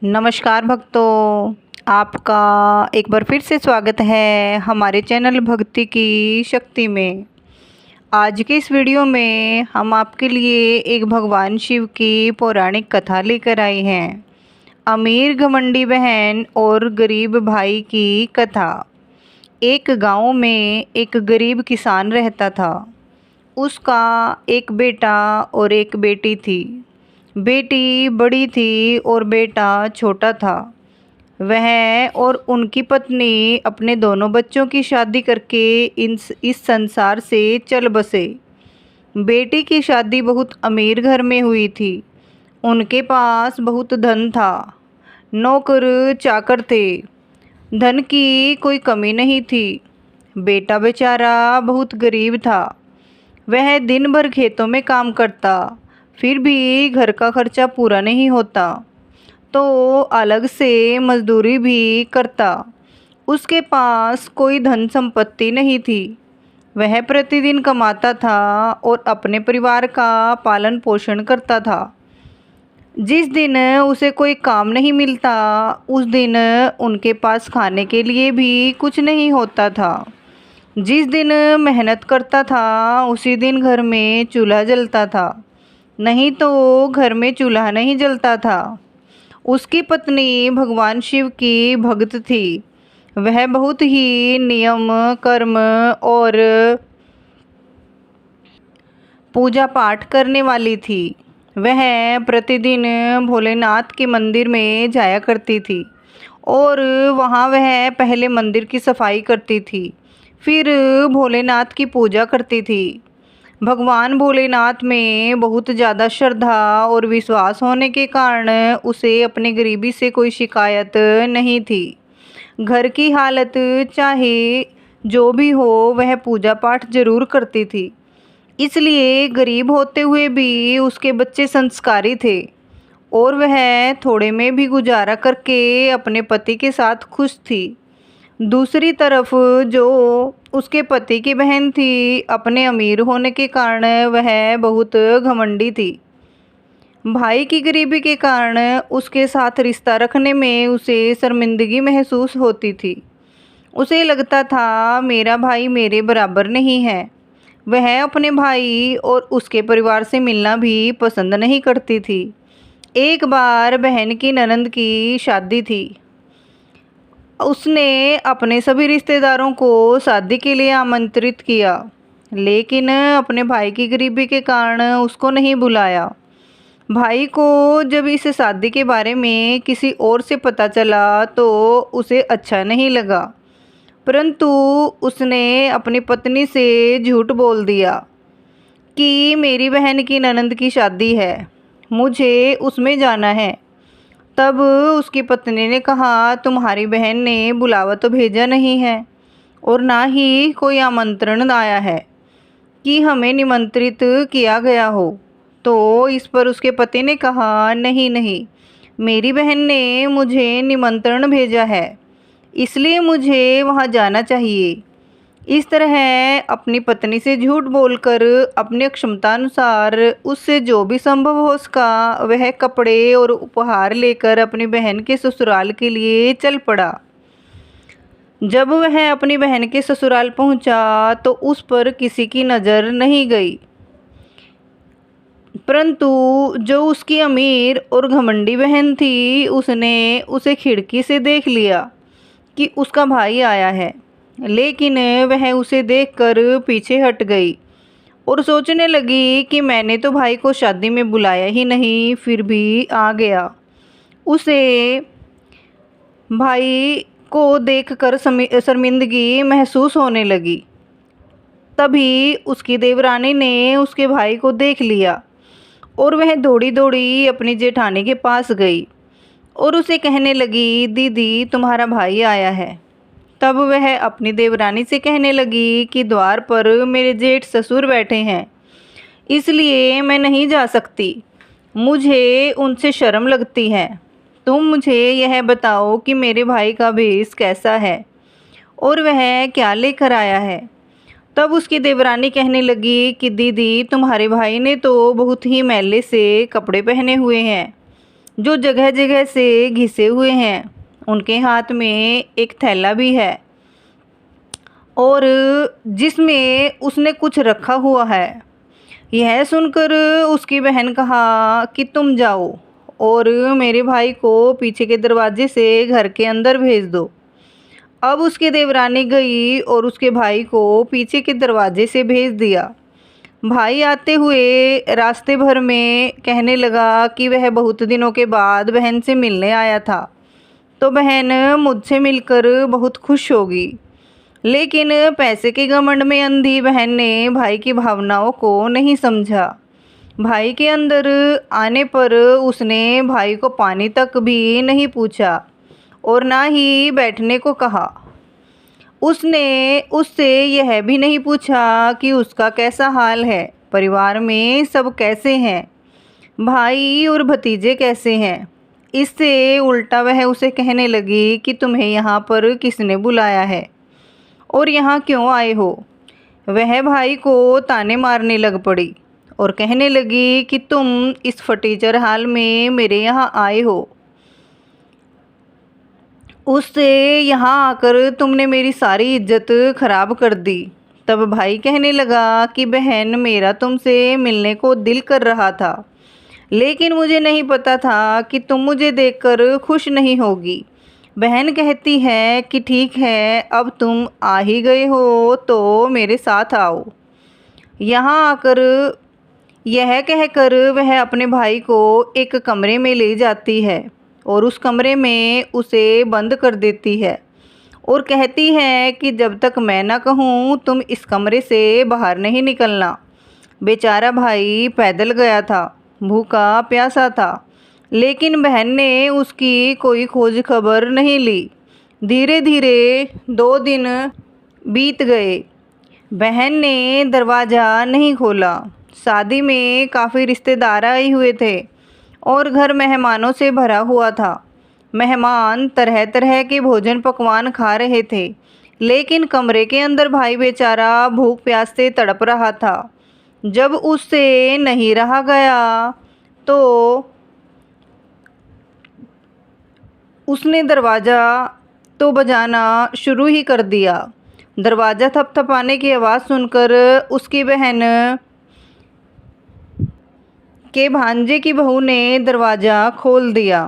नमस्कार भक्तों, आपका एक बार फिर से स्वागत है हमारे चैनल भक्ति की शक्ति में। आज के इस वीडियो में हम आपके लिए एक भगवान शिव की पौराणिक कथा लेकर आए हैं। अमीर घमंडी बहन और गरीब भाई की कथा। एक गांव में एक गरीब किसान रहता था। उसका एक बेटा और एक बेटी थी। बेटी बड़ी थी और बेटा छोटा था। वह और उनकी पत्नी अपने दोनों बच्चों की शादी करके इस संसार से चल बसे। बेटी की शादी बहुत अमीर घर में हुई थी। उनके पास बहुत धन था। नौकर चाकर थे। धन की कोई कमी नहीं थी। बेटा बेचारा बहुत गरीब था। वह दिन भर खेतों में काम करता, फिर भी घर का खर्चा पूरा नहीं होता, तो अलग से मजदूरी भी करता। उसके पास कोई धन संपत्ति नहीं थी। वह प्रतिदिन कमाता था और अपने परिवार का पालन पोषण करता था। जिस दिन उसे कोई काम नहीं मिलता, उस दिन उनके पास खाने के लिए भी कुछ नहीं होता था। जिस दिन मेहनत करता था, उसी दिन घर में चूल्हा जलता था, नहीं तो घर में चूल्हा नहीं जलता था। उसकी पत्नी भगवान शिव की भक्त थी। वह बहुत ही नियम कर्म और पूजा पाठ करने वाली थी। वह प्रतिदिन भोलेनाथ के मंदिर में जाया करती थी और वहाँ वह पहले मंदिर की सफाई करती थी, फिर भोलेनाथ की पूजा करती थी। भगवान भोलेनाथ में बहुत ज़्यादा श्रद्धा और विश्वास होने के कारण उसे अपनी गरीबी से कोई शिकायत नहीं थी। घर की हालत चाहे जो भी हो, वह पूजा पाठ जरूर करती थी। इसलिए गरीब होते हुए भी उसके बच्चे संस्कारी थे और वह थोड़े में भी गुजारा करके अपने पति के साथ खुश थी। दूसरी तरफ जो उसके पति की बहन थी, अपने अमीर होने के कारण वह बहुत घमंडी थी। भाई की गरीबी के कारण उसके साथ रिश्ता रखने में उसे शर्मिंदगी महसूस होती थी। उसे लगता था मेरा भाई मेरे बराबर नहीं है। वह अपने भाई और उसके परिवार से मिलना भी पसंद नहीं करती थी। एक बार बहन की ननंद की शादी थी। उसने अपने सभी रिश्तेदारों को शादी के लिए आमंत्रित किया, लेकिन अपने भाई की गरीबी के कारण उसको नहीं बुलाया। भाई को जब इस शादी के बारे में किसी और से पता चला तो उसे अच्छा नहीं लगा, परंतु उसने अपनी पत्नी से झूठ बोल दिया कि मेरी बहन की ननंद की शादी है, मुझे उसमें जाना है। तब उसकी पत्नी ने कहा, तुम्हारी बहन ने बुलावा तो भेजा नहीं है और ना ही कोई आमंत्रण आया है कि हमें निमंत्रित किया गया हो। तो इस पर उसके पति ने कहा, नहीं नहीं, मेरी बहन ने मुझे निमंत्रण भेजा है, इसलिए मुझे वहाँ जाना चाहिए। इस तरह अपनी पत्नी से झूठ बोलकर अपनी क्षमतानुसार उससे जो भी संभव हो सका वह कपड़े और उपहार लेकर अपनी बहन के ससुराल के लिए चल पड़ा। जब वह अपनी बहन के ससुराल पहुंचा तो उस पर किसी की नज़र नहीं गई, परंतु जो उसकी अमीर और घमंडी बहन थी, उसने उसे खिड़की से देख लिया कि उसका भाई आया है, लेकिन वह उसे देखकर पीछे हट गई और सोचने लगी कि मैंने तो भाई को शादी में बुलाया ही नहीं, फिर भी आ गया। उसे भाई को देखकर शर्मिंदगी महसूस होने लगी। तभी उसकी देवरानी ने उसके भाई को देख लिया और वह दौड़ी दौड़ी अपनी जेठानी के पास गई और उसे कहने लगी, दीदी तुम्हारा भाई आया है। तब वह अपनी देवरानी से कहने लगी कि द्वार पर मेरे जेठ ससुर बैठे हैं, इसलिए मैं नहीं जा सकती, मुझे उनसे शर्म लगती है। तुम मुझे यह बताओ कि मेरे भाई का भेष कैसा है और वह क्या लेकर आया है। तब उसकी देवरानी कहने लगी कि दीदी तुम्हारे भाई ने तो बहुत ही मैले से कपड़े पहने हुए हैं, जो जगह जगह से घिसे हुए हैं। उनके हाथ में एक थैला भी है और जिसमें उसने कुछ रखा हुआ है। यह सुनकर उसकी बहन कहा कि तुम जाओ और मेरे भाई को पीछे के दरवाजे से घर के अंदर भेज दो। अब उसकी देवरानी गई और उसके भाई को पीछे के दरवाजे से भेज दिया। भाई आते हुए रास्ते भर में कहने लगा कि वह बहुत दिनों के बाद बहन से मिलने आया था, तो बहन मुझसे मिलकर बहुत खुश होगी। लेकिन पैसे के घमंड में अंधी बहन ने भाई की भावनाओं को नहीं समझा। भाई के अंदर आने पर उसने भाई को पानी तक भी नहीं पूछा और ना ही बैठने को कहा। उसने उससे यह भी नहीं पूछा कि उसका कैसा हाल है, परिवार में सब कैसे हैं, भाई और भतीजे कैसे हैं। इससे उल्टा वह उसे कहने लगी कि तुम्हें यहाँ पर किसने बुलाया है और यहाँ क्यों आए हो। वह भाई को ताने मारने लग पड़ी और कहने लगी कि तुम इस फटीचर हाल में मेरे यहाँ आए हो, उससे यहाँ आकर तुमने मेरी सारी इज्जत खराब कर दी। तब भाई कहने लगा कि बहन, मेरा तुमसे मिलने को दिल कर रहा था, लेकिन मुझे नहीं पता था कि तुम मुझे देखकर खुश नहीं होगी। बहन कहती है कि ठीक है, अब तुम आ ही गए हो तो मेरे साथ आओ। यहाँ आकर यह कहकर वह अपने भाई को एक कमरे में ले जाती है और उस कमरे में उसे बंद कर देती है और कहती है कि जब तक मैं ना कहूँ तुम इस कमरे से बाहर नहीं निकलना। बेचारा भाई पैदल गया था, भूखा प्यासा था, लेकिन बहन ने उसकी कोई खोज खबर नहीं ली। धीरे धीरे 2 दिन बीत गए। बहन ने दरवाज़ा नहीं खोला। शादी में काफ़ी रिश्तेदार आए हुए थे और घर मेहमानों से भरा हुआ था। मेहमान तरह तरह के भोजन पकवान खा रहे थे, लेकिन कमरे के अंदर भाई बेचारा भूख प्यास से तड़प रहा था। जब उससे नहीं रहा गया तो उसने दरवाज़ा तो बजाना शुरू ही कर दिया। दरवाज़ा थपथपाने की आवाज़ सुनकर उसकी बहन के भांजे की बहू ने दरवाज़ा खोल दिया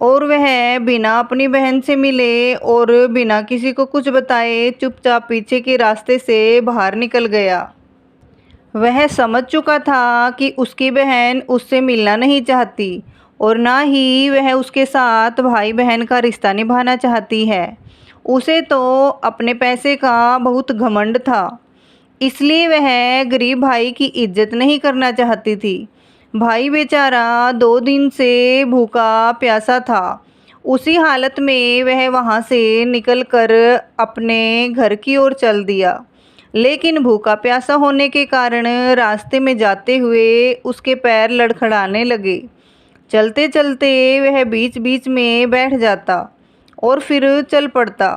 और वह बिना अपनी बहन से मिले और बिना किसी को कुछ बताए चुपचाप पीछे के रास्ते से बाहर निकल गया। वह समझ चुका था कि उसकी बहन उससे मिलना नहीं चाहती और ना ही वह उसके साथ भाई बहन का रिश्ता निभाना चाहती है। उसे तो अपने पैसे का बहुत घमंड था, इसलिए वह गरीब भाई की इज्जत नहीं करना चाहती थी। भाई बेचारा 2 दिन से भूखा प्यासा था। उसी हालत में वह वहाँ से निकलकर अपने घर की ओर चल दिया, लेकिन भूखा प्यासा होने के कारण रास्ते में जाते हुए उसके पैर लड़खड़ाने लगे। चलते चलते वह बीच बीच में बैठ जाता और फिर चल पड़ता।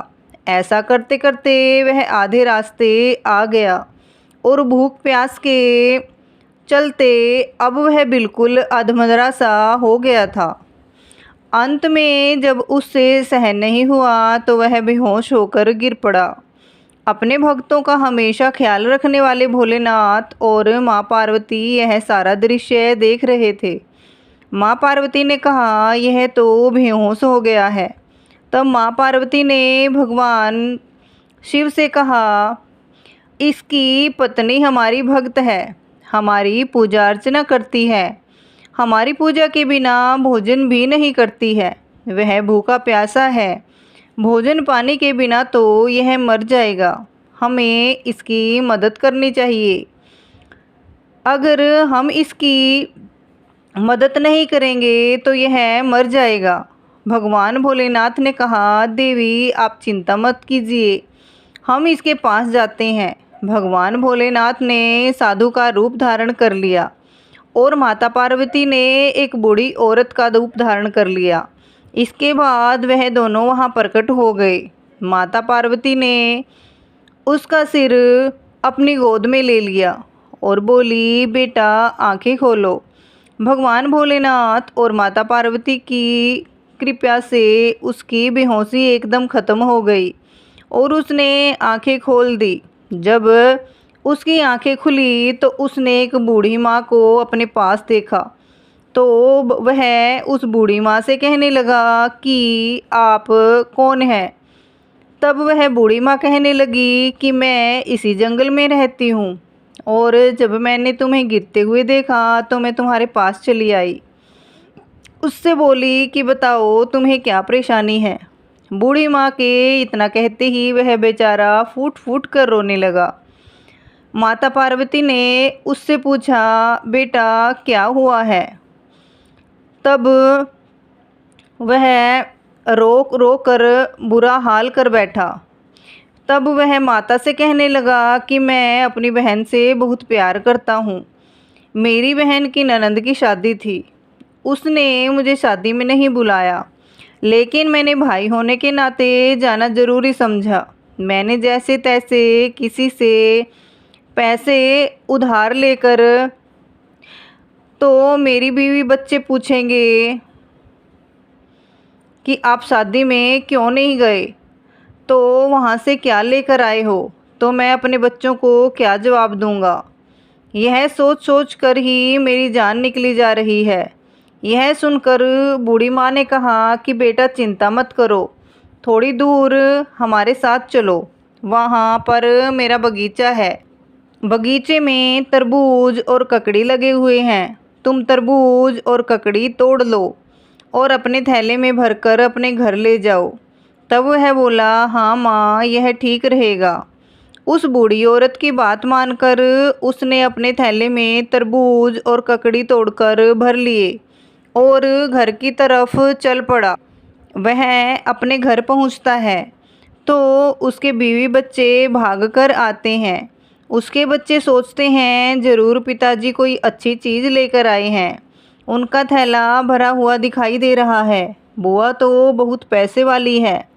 ऐसा करते करते वह आधे रास्ते आ गया और भूख प्यास के चलते अब वह बिल्कुल अधमरा सा हो गया था। अंत में जब उससे सहन नहीं हुआ तो वह बेहोश होकर गिर पड़ा। अपने भक्तों का हमेशा ख्याल रखने वाले भोलेनाथ और माँ पार्वती यह सारा दृश्य देख रहे थे। माँ पार्वती ने कहा, यह तो बेहोश हो गया है। तब माँ पार्वती ने भगवान शिव से कहा, इसकी पत्नी हमारी भक्त है, हमारी पूजा अर्चना करती है, हमारी पूजा के बिना भोजन भी नहीं करती है। वह भूखा प्यासा है, भोजन पानी के बिना तो यह मर जाएगा। हमें इसकी मदद करनी चाहिए। अगर हम इसकी मदद नहीं करेंगे तो यह मर जाएगा। भगवान भोलेनाथ ने कहा, देवी आप चिंता मत कीजिए, हम इसके पास जाते हैं। भगवान भोलेनाथ ने साधु का रूप धारण कर लिया और माता पार्वती ने एक बूढ़ी औरत का रूप धारण कर लिया। इसके बाद वह दोनों वहाँ प्रकट हो गए। माता पार्वती ने उसका सिर अपनी गोद में ले लिया और बोली, बेटा आंखें खोलो। भगवान भोलेनाथ और माता पार्वती की कृपा से उसकी बेहोशी एकदम ख़त्म हो गई और उसने आंखें खोल दी। जब उसकी आंखें खुली तो उसने एक बूढ़ी माँ को अपने पास देखा। तो वह उस बूढ़ी माँ से कहने लगा कि आप कौन हैं। तब वह बूढ़ी माँ कहने लगी कि मैं इसी जंगल में रहती हूँ और जब मैंने तुम्हें गिरते हुए देखा तो मैं तुम्हारे पास चली आई। उससे बोली कि बताओ तुम्हें क्या परेशानी है। बूढ़ी माँ के इतना कहते ही वह बेचारा फूट फूट कर रोने लगा। माता पार्वती ने उससे पूछा, बेटा क्या हुआ है। तब वह रो कर बुरा हाल कर बैठा। तब वह माता से कहने लगा कि मैं अपनी बहन से बहुत प्यार करता हूँ। मेरी बहन की ननंद की शादी थी। उसने मुझे शादी में नहीं बुलाया, लेकिन मैंने भाई होने के नाते जाना ज़रूरी समझा। मैंने जैसे तैसे किसी से पैसे उधार लेकर, तो मेरी बीवी बच्चे पूछेंगे कि आप शादी में क्यों नहीं गए, तो वहाँ से क्या लेकर आए हो, तो मैं अपने बच्चों को क्या जवाब दूँगा। यह सोच सोच कर ही मेरी जान निकली जा रही है। यह सुनकर बूढ़ी माँ ने कहा कि बेटा चिंता मत करो, थोड़ी दूर हमारे साथ चलो, वहाँ पर मेरा बगीचा है। बगीचे में तरबूज और ककड़ी लगे हुए हैं। तुम तरबूज और ककड़ी तोड़ लो और अपने थैले में भरकर अपने घर ले जाओ। तब वह बोला, हाँ माँ, यह ठीक रहेगा। उस बूढ़ी औरत की बात मानकर उसने अपने थैले में तरबूज और ककड़ी तोड़कर भर लिए और घर की तरफ चल पड़ा। वह अपने घर पहुंचता है तो उसके बीवी बच्चे भागकर आते हैं। उसके बच्चे सोचते हैं ज़रूर पिताजी कोई अच्छी चीज़ लेकर आए हैं। उनका थैला भरा हुआ दिखाई दे रहा है। बुआ तो बहुत पैसे वाली है,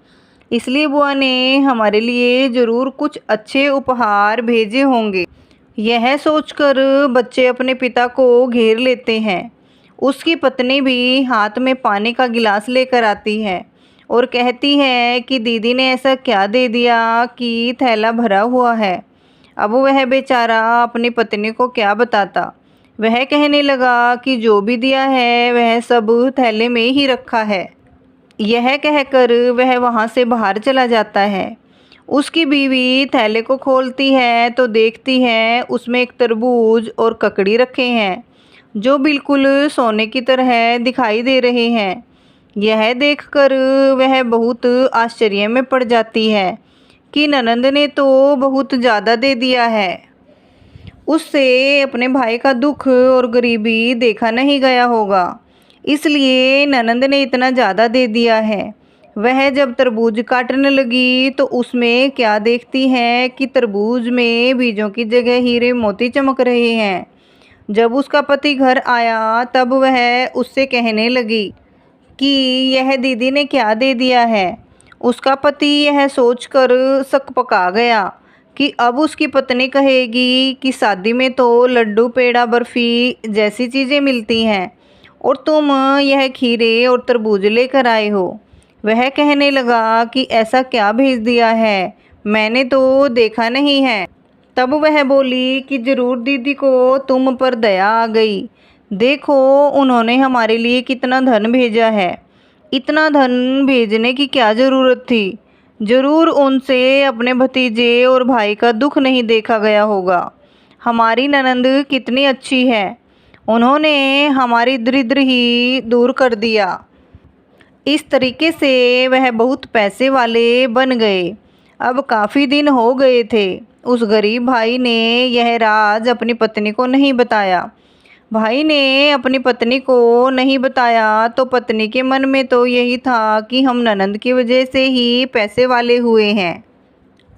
इसलिए बुआ ने हमारे लिए ज़रूर कुछ अच्छे उपहार भेजे होंगे। यह सोचकर बच्चे अपने पिता को घेर लेते हैं। उसकी पत्नी भी हाथ में पानी का गिलास लेकर आती है और कहती है कि दीदी ने ऐसा क्या दे दिया कि थैला भरा हुआ है। अब वह बेचारा अपनी पत्नी को क्या बताता। वह कहने लगा कि जो भी दिया है वह सब थैले में ही रखा है। यह कहकर वह वहाँ से बाहर चला जाता है। उसकी बीवी थैले को खोलती है तो देखती है उसमें एक तरबूज और ककड़ी रखे हैं जो बिल्कुल सोने की तरह दिखाई दे रहे हैं। यह देखकर वह बहुत आश्चर्य में पड़ जाती है कि ननंद ने तो बहुत ज़्यादा दे दिया है। उससे अपने भाई का दुख और गरीबी देखा नहीं गया होगा, इसलिए ननंद ने इतना ज़्यादा दे दिया है। वह जब तरबूज काटने लगी तो उसमें क्या देखती है कि तरबूज में बीजों की जगह हीरे मोती चमक रहे हैं। जब उसका पति घर आया तब वह उससे कहने लगी कि यह दीदी ने क्या दे दिया है। उसका पति यह सोचकर सकपका गया कि अब उसकी पत्नी कहेगी कि शादी में तो लड्डू पेड़ा बर्फ़ी जैसी चीज़ें मिलती हैं और तुम यह खीरे और तरबूज लेकर आए हो। वह कहने लगा कि ऐसा क्या भेज दिया है, मैंने तो देखा नहीं है। तब वह बोली कि ज़रूर दीदी को तुम पर दया आ गई। देखो उन्होंने हमारे लिए कितना धन भेजा है। इतना धन भेजने की क्या ज़रूरत थी। ज़रूर उनसे अपने भतीजे और भाई का दुख नहीं देखा गया होगा। हमारी ननंद कितनी अच्छी है, उन्होंने हमारी दरिद्र ही दूर कर दिया। इस तरीके से वह बहुत पैसे वाले बन गए। अब काफ़ी दिन हो गए थे। उस गरीब भाई ने यह राज अपनी पत्नी को नहीं बताया। भाई ने अपनी पत्नी को नहीं बताया तो पत्नी के मन में तो यही था कि हम ननंद की वजह से ही पैसे वाले हुए हैं।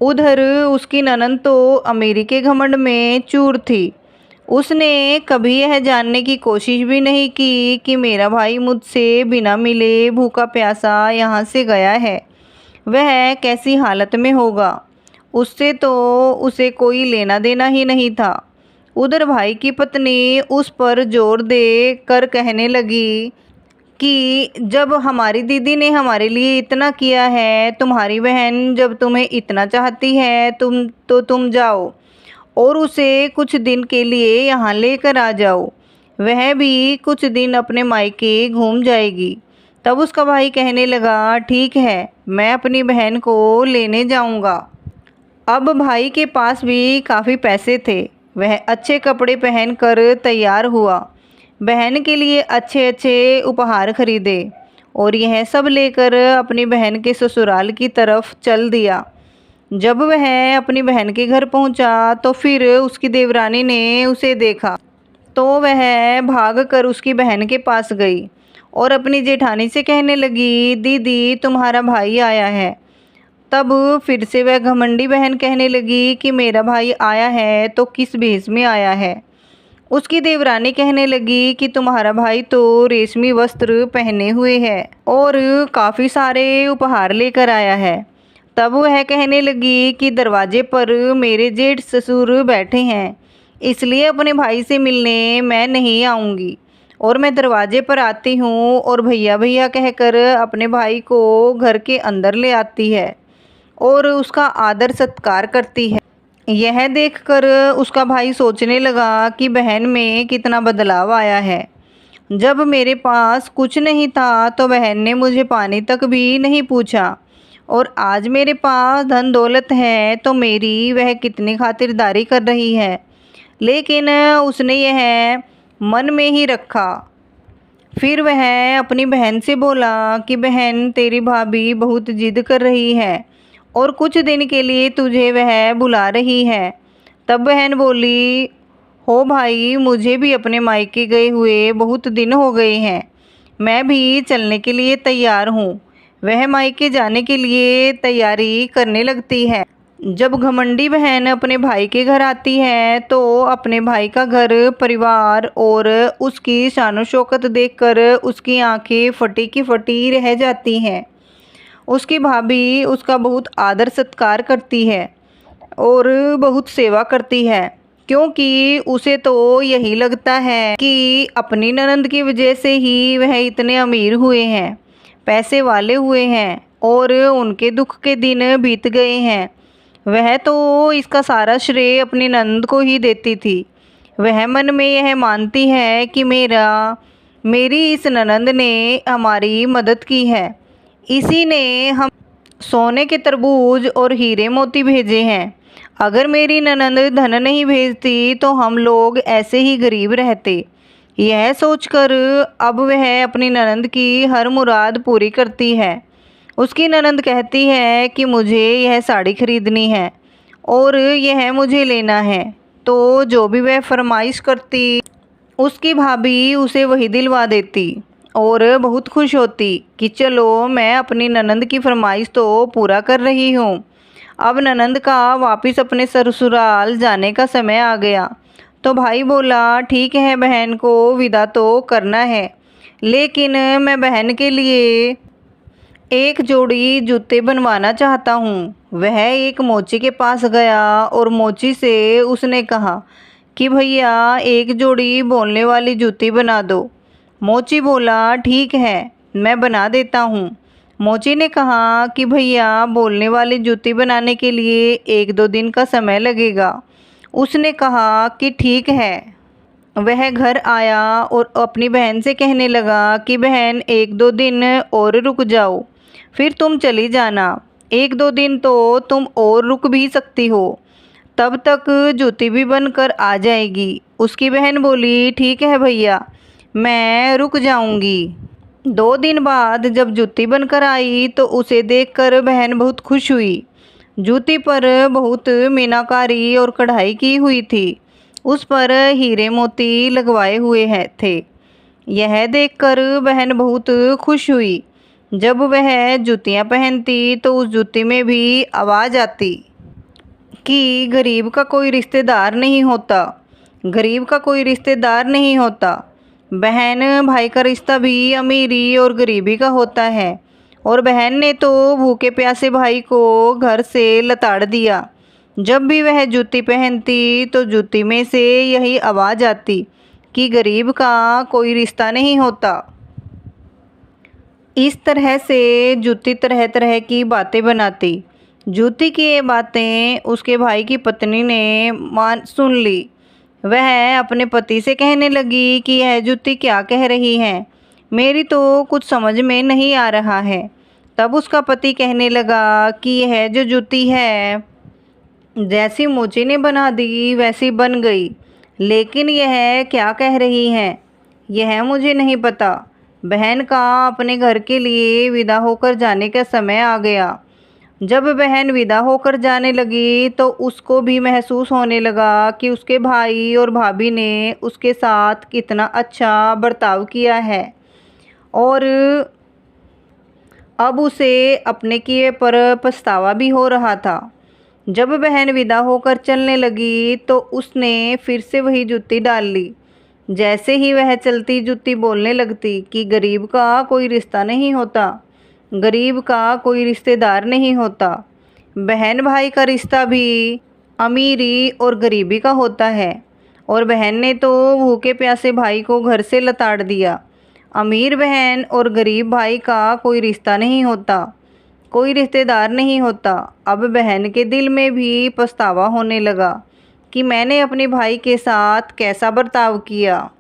उधर उसकी ननंद तो अमीरी के घमंड में चूर थी। उसने कभी यह जानने की कोशिश भी नहीं की कि मेरा भाई मुझसे बिना मिले भूखा प्यासा यहाँ से गया है, वह कैसी हालत में होगा। उससे तो उसे कोई लेना देना ही नहीं था। उधर भाई की पत्नी उस पर जोर दे कर कहने लगी कि जब हमारी दीदी ने हमारे लिए इतना किया है, तुम्हारी बहन जब तुम्हें इतना चाहती है तुम जाओ और उसे कुछ दिन के लिए यहाँ लेकर आ जाओ, वह भी कुछ दिन अपने मायके घूम जाएगी। तब उसका भाई कहने लगा, ठीक है, मैं अपनी बहन को लेने जाऊँगा। अब भाई के पास भी काफ़ी पैसे थे। वह अच्छे कपड़े पहनकर तैयार हुआ, बहन के लिए अच्छे अच्छे उपहार खरीदे और यह सब लेकर अपनी बहन के ससुराल की तरफ चल दिया। जब वह अपनी बहन के घर पहुंचा तो फिर उसकी देवरानी ने उसे देखा तो वह भागकर उसकी बहन के पास गई और अपनी जेठानी से कहने लगी, दीदी तुम्हारा भाई आया है। तब फिर से वह घमंडी बहन कहने लगी कि मेरा भाई आया है तो किस भेष में आया है। उसकी देवरानी कहने लगी कि तुम्हारा भाई तो रेशमी वस्त्र पहने हुए है और काफ़ी सारे उपहार लेकर आया है। तब वह कहने लगी कि दरवाजे पर मेरे जेठ ससुर बैठे हैं, इसलिए अपने भाई से मिलने मैं नहीं आऊँगी और मैं दरवाजे पर आती हूँ और भैया भैया कहकर अपने भाई को घर के अंदर ले आती है और उसका आदर सत्कार करती है। यह देखकर उसका भाई सोचने लगा कि बहन में कितना बदलाव आया है। जब मेरे पास कुछ नहीं था तो बहन ने मुझे पानी तक भी नहीं पूछा और आज मेरे पास धन दौलत है तो मेरी वह कितनी खातिरदारी कर रही है। लेकिन उसने यह मन में ही रखा। फिर वह अपनी बहन से बोला कि बहन, तेरी भाभी बहुत जिद कर रही है और कुछ दिन के लिए तुझे वह बुला रही है। तब बहन बोली, हो भाई, मुझे भी अपने मायके गए हुए बहुत दिन हो गए हैं, मैं भी चलने के लिए तैयार हूँ। वह मायके जाने के लिए तैयारी करने लगती है। जब घमंडी बहन अपने भाई के घर आती है तो अपने भाई का घर परिवार और उसकी शानो शौकत देखकर उसकी आंखें फटी की फटी रह जाती हैं। उसकी भाभी उसका बहुत आदर सत्कार करती है और बहुत सेवा करती है, क्योंकि उसे तो यही लगता है कि अपनी ननंद की वजह से ही वह इतने अमीर हुए हैं, पैसे वाले हुए हैं और उनके दुख के दिन बीत गए हैं। वह तो इसका सारा श्रेय अपनी ननंद को ही देती थी। वह मन में यह मानती है कि मेरी इस ननंद ने हमारी मदद की है, इसी ने हम सोने के तरबूज और हीरे मोती भेजे हैं। अगर मेरी ननंद धन नहीं भेजती तो हम लोग ऐसे ही गरीब रहते। यह सोचकर अब वह अपनी ननंद की हर मुराद पूरी करती है। उसकी ननंद कहती है कि मुझे यह साड़ी खरीदनी है और यह मुझे लेना है, तो जो भी वह फरमाइश करती उसकी भाभी उसे वही दिलवा देती और बहुत खुश होती कि चलो, मैं अपनी ननंद की फरमाइश तो पूरा कर रही हूँ। अब ननंद का वापस अपने ससुराल जाने का समय आ गया तो भाई बोला, ठीक है, बहन को विदा तो करना है, लेकिन मैं बहन के लिए एक जोड़ी जूते बनवाना चाहता हूँ। वह एक मोची के पास गया और मोची से उसने कहा कि भैया, एक जोड़ी बोलने वाली जूती बना दो। मोची बोला, ठीक है, मैं बना देता हूँ। मोची ने कहा कि भैया, बोलने वाली जूती बनाने के लिए 1-2 दिन का समय लगेगा। उसने कहा कि ठीक है। वह घर आया और अपनी बहन से कहने लगा कि बहन, 1-2 दिन और रुक जाओ, फिर तुम चली जाना। 1-2 दिन तो तुम और रुक भी सकती हो, तब तक जूती भी बनकर आ जाएगी। उसकी बहन बोली, ठीक है भैया, मैं रुक जाऊंगी। 2 दिन बाद जब जूती बनकर आई तो उसे देखकर बहन बहुत खुश हुई। जूती पर बहुत मीनाकारी और कढ़ाई की हुई थी, उस पर हीरे मोती लगवाए हुए थे। यह देखकर बहन बहुत खुश हुई। जब वह जूतियाँ पहनती तो उस जूती में भी आवाज़ आती कि गरीब का कोई रिश्तेदार नहीं होता, गरीब का कोई रिश्तेदार नहीं होता। बहन भाई का रिश्ता भी अमीरी और गरीबी का होता है। और बहन ने तो भूखे प्यासे भाई को घर से लताड़ दिया। जब भी वह जूती पहनती तो जूती में से यही आवाज़ आती कि गरीब का कोई रिश्ता नहीं होता। इस तरह से जूती तरह तरह की बातें बनाती। जूती की ये बातें उसके भाई की पत्नी ने सुन ली। वह अपने पति से कहने लगी कि यह जूती क्या कह रही है, मेरी तो कुछ समझ में नहीं आ रहा है। तब उसका पति कहने लगा कि यह जो जूती है जैसी मोची ने बना दी वैसी बन गई, लेकिन यह क्या कह रही है यह मुझे नहीं पता। बहन का अपने घर के लिए विदा होकर जाने का समय आ गया। जब बहन विदा होकर जाने लगी तो उसको भी महसूस होने लगा कि उसके भाई और भाभी ने उसके साथ कितना अच्छा बर्ताव किया है और अब उसे अपने किए पर पछतावा भी हो रहा था। जब बहन विदा होकर चलने लगी तो उसने फिर से वही जूती डाल ली। जैसे ही वह चलती जूती बोलने लगती कि गरीब का कोई रिश्ता नहीं होता, गरीब का कोई रिश्तेदार नहीं होता। बहन भाई का रिश्ता भी अमीरी और गरीबी का होता है, और बहन ने तो भूखे प्यासे भाई को घर से लताड़ दिया। अमीर बहन और गरीब भाई का कोई रिश्ता नहीं होता, कोई रिश्तेदार नहीं होता। अब बहन के दिल में भी पछतावा होने लगा कि मैंने अपने भाई के साथ कैसा बर्ताव किया,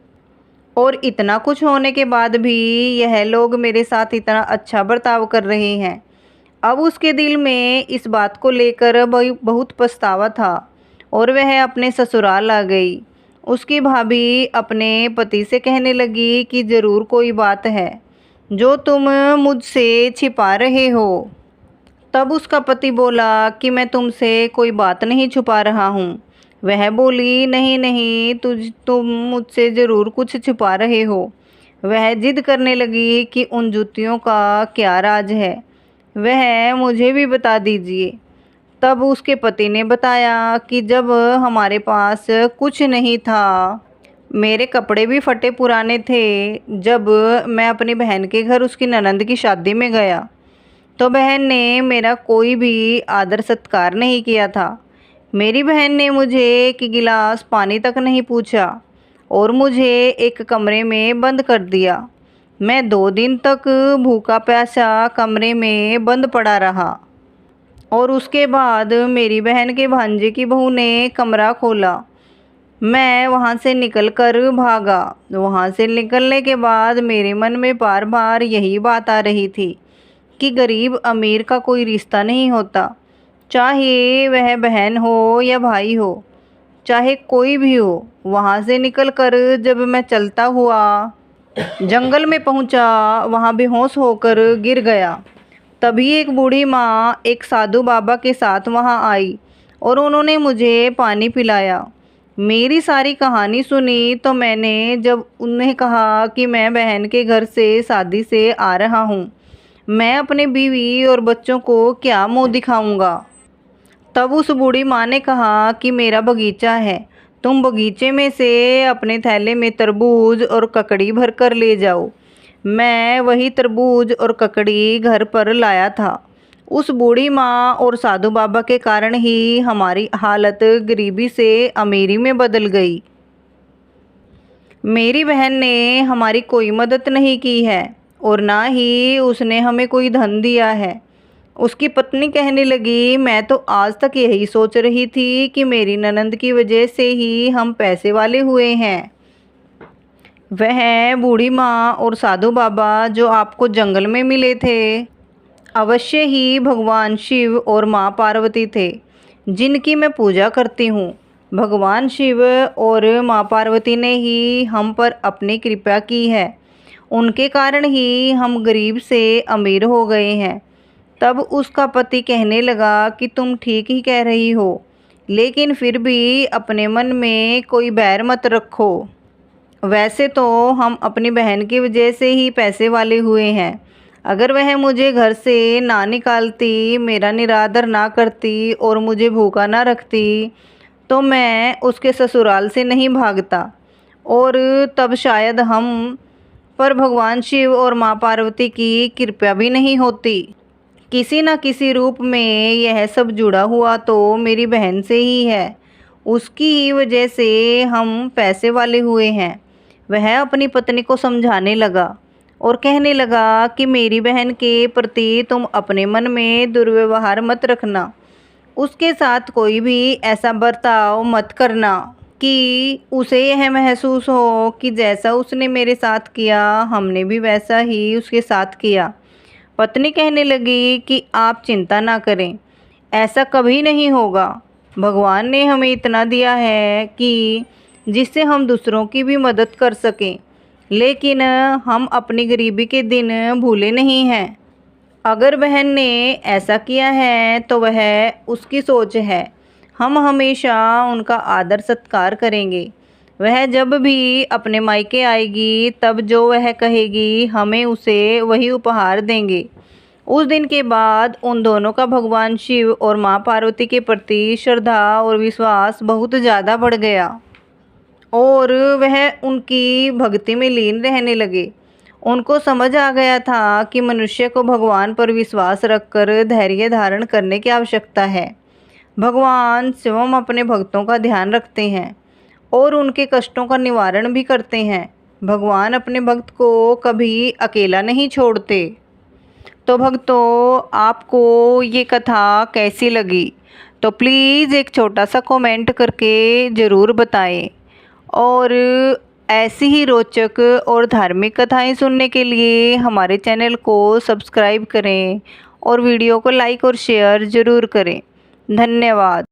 और इतना कुछ होने के बाद भी यह लोग मेरे साथ इतना अच्छा बर्ताव कर रहे हैं। अब उसके दिल में इस बात को लेकर बहुत पछतावा था और वह अपने ससुराल आ गई। उसकी भाभी अपने पति से कहने लगी कि ज़रूर कोई बात है जो तुम मुझसे छिपा रहे हो। तब उसका पति बोला कि मैं तुमसे कोई बात नहीं छुपा रहा हूँ। वह बोली नहीं नहीं, तुम मुझसे ज़रूर कुछ छुपा रहे हो। वह जिद करने लगी कि उन जूतियों का क्या राज है, वह मुझे भी बता दीजिए। तब उसके पति ने बताया कि जब हमारे पास कुछ नहीं था, मेरे कपड़े भी फटे पुराने थे, जब मैं अपनी बहन के घर उसकी ननंद की शादी में गया तो बहन ने मेरा कोई भी आदर सत्कार नहीं किया था। मेरी बहन ने मुझे एक गिलास पानी तक नहीं पूछा और मुझे एक कमरे में बंद कर दिया। मैं 2 दिन तक भूखा प्यासा कमरे में बंद पड़ा रहा, और उसके बाद मेरी बहन के भांजे की बहू ने कमरा खोला। मैं वहाँ से निकलकर भागा। वहाँ से निकलने के बाद मेरे मन में बार बार यही बात आ रही थी कि गरीब अमीर का कोई रिश्ता नहीं होता, चाहे वह बहन हो या भाई हो, चाहे कोई भी हो। वहाँ से निकलकर जब मैं चलता हुआ जंगल में पहुँचा, वहाँ बेहोश होकर गिर गया। तभी एक बूढ़ी माँ एक साधु बाबा के साथ वहाँ आई और उन्होंने मुझे पानी पिलाया। मेरी सारी कहानी सुनी तो मैंने जब उन्हें कहा कि मैं बहन के घर से शादी से आ रहा हूँ, मैं अपने बीवी और बच्चों को क्या मुंह दिखाऊंगा। तब उस बूढ़ी माँ ने कहा कि मेरा बगीचा है, तुम बगीचे में से अपने थैले में तरबूज और ककड़ी भर कर ले जाओ। मैं वही तरबूज और ककड़ी घर पर लाया था। उस बूढ़ी माँ और साधु बाबा के कारण ही हमारी हालत गरीबी से अमीरी में बदल गई। मेरी बहन ने हमारी कोई मदद नहीं की है और ना ही उसने हमें कोई धन दिया है। उसकी पत्नी कहने लगी, मैं तो आज तक यही सोच रही थी कि मेरी ननंद की वजह से ही हम पैसे वाले हुए हैं। वह बूढ़ी माँ और साधु बाबा जो आपको जंगल में मिले थे, अवश्य ही भगवान शिव और माँ पार्वती थे, जिनकी मैं पूजा करती हूँ। भगवान शिव और माँ पार्वती ने ही हम पर अपनी कृपा की है, उनके कारण ही हम गरीब से अमीर हो गए हैं। तब उसका पति कहने लगा कि तुम ठीक ही कह रही हो, लेकिन फिर भी अपने मन में कोई बैर मत रखो। वैसे तो हम अपनी बहन की वजह से ही पैसे वाले हुए हैं। अगर वह मुझे घर से ना निकालती, मेरा निरादर ना करती और मुझे भूखा ना रखती, तो मैं उसके ससुराल से नहीं भागता, और तब शायद हम पर भगवान शिव और माँ पार्वती की कृपा भी नहीं होती। किसी न किसी रूप में यह सब जुड़ा हुआ तो मेरी बहन से ही है। उसकी ही वजह से हम पैसे वाले हुए हैं। वह अपनी पत्नी को समझाने लगा और कहने लगा कि मेरी बहन के प्रति तुम अपने मन में दुर्व्यवहार मत रखना। उसके साथ कोई भी ऐसा बर्ताव मत करना कि उसे यह महसूस हो कि जैसा उसने मेरे साथ किया हमने भी वैसा ही उसके साथ किया। पत्नी कहने लगी कि आप चिंता ना करें, ऐसा कभी नहीं होगा। भगवान ने हमें इतना दिया है कि जिससे हम दूसरों की भी मदद कर सकें, लेकिन हम अपनी गरीबी के दिन भूले नहीं हैं। अगर बहन ने ऐसा किया है तो वह उसकी सोच है। हम हमेशा उनका आदर सत्कार करेंगे। वह जब भी अपने मायके आएगी तब जो वह कहेगी हमें उसे वही उपहार देंगे। उस दिन के बाद उन दोनों का भगवान शिव और माँ पार्वती के प्रति श्रद्धा और विश्वास बहुत ज़्यादा बढ़ गया और वह उनकी भक्ति में लीन रहने लगे। उनको समझ आ गया था कि मनुष्य को भगवान पर विश्वास रखकर धैर्य धारण करने की आवश्यकता है। भगवान स्वयं अपने भक्तों का ध्यान रखते हैं और उनके कष्टों का निवारण भी करते हैं। भगवान अपने भक्त को कभी अकेला नहीं छोड़ते। तो भक्तों, आपको ये कथा कैसी लगी तो प्लीज़ एक छोटा सा कमेंट करके ज़रूर बताएं और ऐसी ही रोचक और धार्मिक कथाएं सुनने के लिए हमारे चैनल को सब्सक्राइब करें और वीडियो को लाइक और शेयर ज़रूर करें। धन्यवाद।